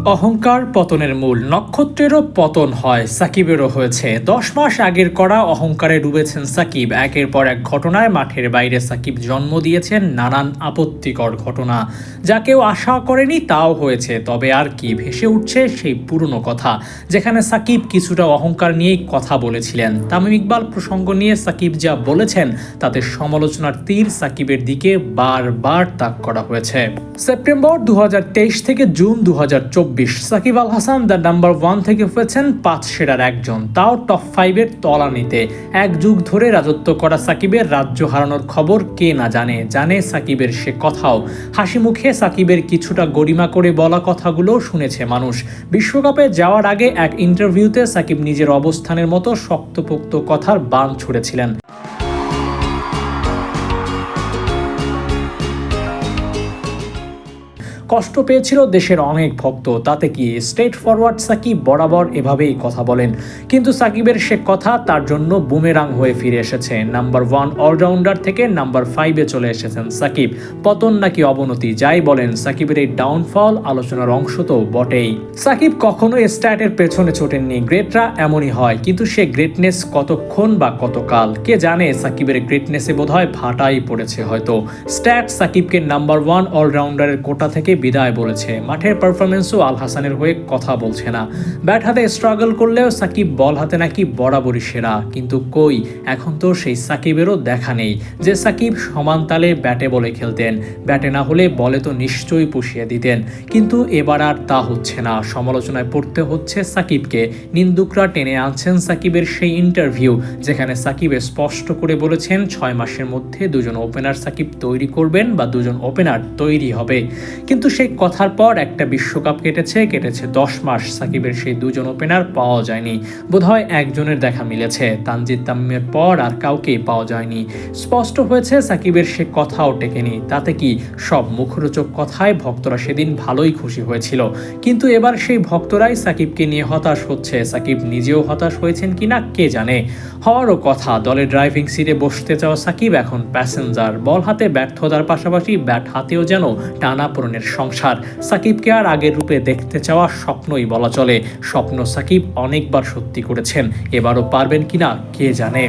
অহংকার পতনের মূল। নক্ষত্রেরও পতন হয়, সাকিবেরও হয়েছে। 10 মাস আগের করা অহংকারে ডুবেছেন সাকিব। একের পর এক ঘটনায় মাঠের বাইরে সাকিব জন্ম দিয়েছেন নানান আপত্তিকর ঘটনা। যা কেউ আশা করেনি তাও হয়েছে। তবে আর কি, ভেসে উঠছে সেই পুরনো কথা, যেখানে সাকিব কিছুটা অহংকার নিয়েই কথা বলেছিলেন। তামিম ইকবাল প্রসঙ্গ নিয়ে সাকিব যা বলেছেন তাতে সমালোচনার তীর সাকিবের দিকে বারবার তাক করা হয়েছে। সেপ্টেম্বর 2023 থেকে June 2024 Shakib Al Hasan the number 1 থেকে হয়েছেন 5 সেরার একজন, তাও টপ 5-এর তলানিতে। এক যুগ ধরে রাজত্ব করা সাকিবের রাজ্য হারানোর খবর কে না জানে। জানে সাকিবের সে কথাও। হাসি মুখে সাকিবের কিছুটা গরিমা করে বলা কথাগুলো শুনেছে মানুষ। বিশ্বকাপে যাওয়ার আগে এক ইন্টারভিউতে সাকিব নিজের অবস্থানের মতো শক্তপোক্ত কথার বান ছুড়েছিলেন। কষ্ট পেয়েছিল দেশের অনেক ভক্ত, তাতে কি? স্ট্রেট ফরওয়ার্ড সাকিব বরাবর এভাবেই কথা বলেন। কিন্তু সাকিবের সে কথা তার জন্য বুমেরাং হয়ে ফিরে এসেছে। নাম্বার 1 অলরাউন্ডার থেকে নাম্বার 5-এ চলে এসেছেন সাকিব। পতন নাকি অবনতি যাই বলেন, সাকিবের এই ডাউনফল আলোচনার অংশ তো বটেই। সাকিব কখনো স্ট্যাটের পেছনে ছোটেননি। গ্রেটরা এমনই হয়, কিন্তু সে গ্রেটনেস কতক্ষণ বা কতকাল কে জানে। সাকিবের গ্রেটনেসে বোধহয় ভাটাই পড়েছে হয়তো। স্ট্যাট সাকিবকে নাম্বার 1 অলরাউন্ডারের কোটা থেকে বিদায় বলেছে। মাঠের পারফরমেন্সও আল হাসানের হয়ে কথা বলছে না। ব্যাট হাতে স্ট্রাগল করলেও সাকিব বল হাতে নাকি বরাবরই সেরা। কিন্তু কই, এখন তো সেই সাকিবেরও দেখা নেই যে সাকিব সমান তালে ব্যাটে বলে খেলতেন। ব্যাটে না হলে বলে তো নিশ্চয়ই পুষিয়ে দিতেন। কিন্তু এবার আর তা হচ্ছে না। সমালোচনায় পড়তে হচ্ছে সাকিবকে। নিন্দুকরা টেনে আনছেন সাকিবের সেই ইন্টারভিউ, যেখানে সাকিব স্পষ্ট করে বলেছেন 6 মাসের মধ্যে দুজন ওপেনার সাকিব তৈরি করবেন বা দুজন ওপেনার তৈরি হবে। কিন্তু সেই কথার পর একটা বিশ্বকাপ কেটেছে 10 মাস, সাকিবের সেই দুজন ওপেনার পাওয়া যায়নি। বোধহয় একজনের দেখা মিলেছে, তানজিদ তামিমের পর আর কাউকেই পাওয়া যায়নি। স্পষ্ট হয়েছে সাকিবের সে কথাও টেকেনি। তাতে কি, সব মুখরোচক কথায় ভক্তরা সেদিন ভালোই খুশি হয়েছিল। কিন্তু এবার সেই ভক্তরাই সাকিবকে নিয়ে হতাশ হচ্ছে। সাকিব নিজেও হতাশ হয়েছেন কিনা কে জানে। হওয়ারও কথা। দলের ড্রাইভিং সিটে বসতে চাওয়া সাকিব এখন প্যাসেঞ্জার। বল হাতে ব্যর্থতার পাশাপাশি ব্যাট হাতেও যেন টানাপোড়েনের সংসার। সাকিবকে আর আগের রূপে দেখতে চাওয়া স্বপ্নই বলা চলে। স্বপ্ন সাকিব অনেকবার সত্যি করেছেন, এবারও পারবেন কিনা কে জানে।